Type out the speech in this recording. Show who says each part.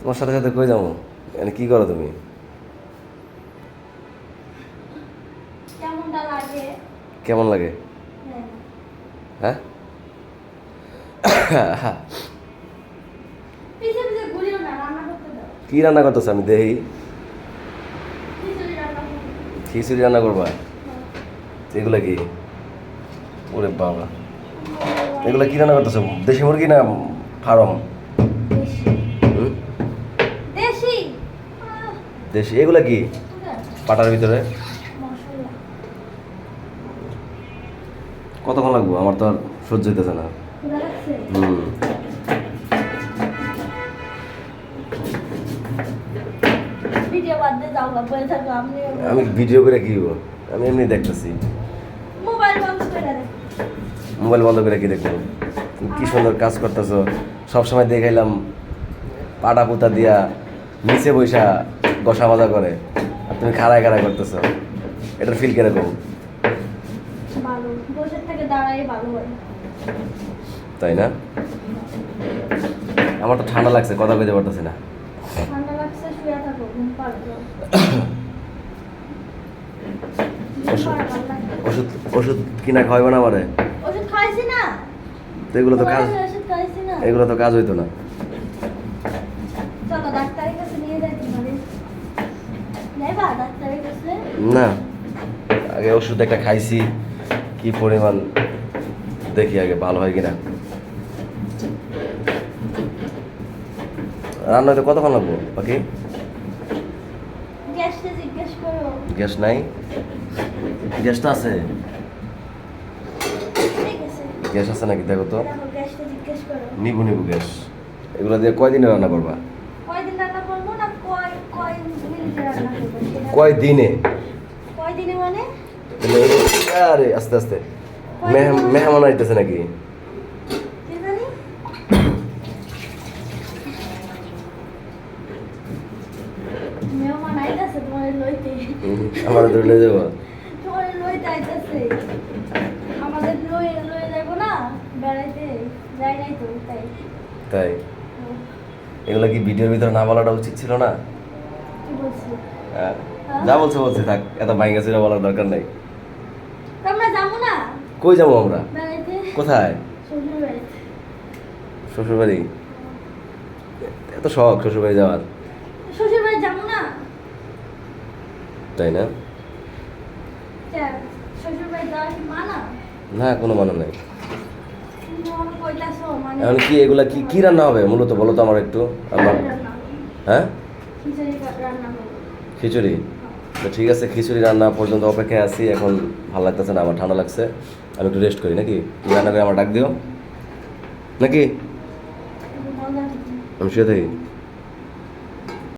Speaker 1: তোমার সাথে সাথে কই যাবো? মানে কি করো তুমি?
Speaker 2: কেমনটা লাগে?
Speaker 1: কেমন লাগে?
Speaker 2: হ্যাঁ।
Speaker 1: হ্যাঁ।
Speaker 2: পিছে পিছে ঘুরিও না, রান্না করতে দাও।
Speaker 1: কি রান্না করতেছ আমি দেখি?
Speaker 2: খিচুড়ি রান্না করতে।
Speaker 1: খিচুড়ি রান্না করবা? এগুলা কি? ওরে বাবা, এগুলা কি রান্না করতেছ? দেশি মুরগি না ফার্ম?
Speaker 2: দেশি। দেশি।
Speaker 1: দেশি। এগুলা কি পাটার ভিতরে?
Speaker 2: মশলা।
Speaker 1: কতক্ষণ লাগবো? আমার তো আর সহ্য হইতেছে না।
Speaker 2: ক্ষুধা লাগছে? ভিডিও বাদ দিয়ে যাও গা, বলে থাকো
Speaker 1: আমি ভিডিও করে কি হবো? আমি এমনি দেখতেছি।
Speaker 2: মোবাইল বন্ধ করে দে।
Speaker 1: মোবাইল বন্ধ করে কি দেখবো? তুমি কি সুন্দর কাজ করতেছো, সবসময় দেখাইলাম পাটা পুতা দিয়া নিচে বৈশা গসা মাজা করে, আর তুমি খাড়ায় খাড়ায় করতেছো। এটার ফিল কিরকম?
Speaker 2: ভালো, বসে থেকে দাঁড়াই ভালো হয়।
Speaker 1: তাই না? আমার তো ঠান্ডা লাগছে, কথা কইতে পারতেছি না।
Speaker 2: ঠান্ডা লাগছে, শুয়ে থাকো, ঘুম পাড়ো।
Speaker 1: ওষুধ ওষুধ কিনা খাওয়াইবে না আমারে?
Speaker 2: ওষুধ খাইছি না
Speaker 1: তো এগুলো তো কাজ,
Speaker 2: ওষুধ খাইছি না।
Speaker 1: এগুলো তো কাজ হইতো না।
Speaker 2: চলো ডাক্তারের কাছে নিয়ে যাই তোমারে। নেবা ডাক্তারের কাছে?
Speaker 1: না, আগে ওষুধ একটা খাইছি, কি পরিমাণ দেখি আগে ভালো হয় কিনা। রান্না হইতে কতক্ষণ লাগবো বাকি?
Speaker 2: গ্যাসটা জিজ্ঞেস করো।
Speaker 1: গ্যাস নাই? গ্যাসটা আছে?
Speaker 2: ঠিক আছে,
Speaker 1: গ্যাস আছে নাকি দেখো তো।
Speaker 2: দেখো গ্যাসটা জিজ্ঞেস করো।
Speaker 1: নিবু নিবু গ্যাস। এগুলো দিয়ে কয়দিনে রান্না করবা?
Speaker 2: কয়দিন রান্না করবো না কয় মিনিটে রান্না করবো সেটা?
Speaker 1: কয়দিনে?
Speaker 2: কয়দিনে মানে?
Speaker 1: আরে আস্তে আস্তে, মেহমান আইতেছে নাকি?
Speaker 2: কি জানি? মেহমান আইতাছে তোমার লইতে।
Speaker 1: আমার ধরে যাবো?
Speaker 2: তোমার লইতে আইতাছে। আমাদের লয়ে লয়ে যাবো না বেড়াইতে, যাই নাই তো তাই।
Speaker 1: তাই? এগুলো কি ভিডিওর ভিতরে না বলাটা উচিত ছিল না?
Speaker 2: কি বলছি?
Speaker 1: হ্যাঁ, যা বলছে বলছি, থাক, এত ভাইঙ্গা ছিল বলার দরকার নাই।
Speaker 2: আমরা যাবো না
Speaker 1: কই যাবো আমরা?
Speaker 2: বেড়াইতে?
Speaker 1: কোথায়?
Speaker 2: শ্বশুর বাড়িতে।
Speaker 1: শ্বশুর বাড়ি? এত শখ শ্বশুর বাড়ি যাওয়ার?
Speaker 2: শ্বশুর বাড়ি যাবো না?
Speaker 1: তাই না?
Speaker 2: শ্বশুর বাড়ি যাওয়া কি মানা?
Speaker 1: না, কোনো মানে নাই।
Speaker 2: তুমি আমাকে কইতাছো মানে?
Speaker 1: এখন কি এগুলা কি কি রান্না হবে মূলত বলো তো আমার একটু। আমার হ্যাঁ,
Speaker 2: খিচুড়ি রান্না করবো।
Speaker 1: খিচুড়ি? তো ঠিক আছে, খিচুড়ি রান্না পর্যন্ত অপেক্ষায় আছি। এখন ভালো লাগতেছে না, আমার ঠান্ডা লাগছে, আমি একটু রেস্ট করি নাকি? তুমি রান্না করে আমার ডাক দিও নাকি?
Speaker 2: মজা
Speaker 1: আমি শুয়ে থাকি।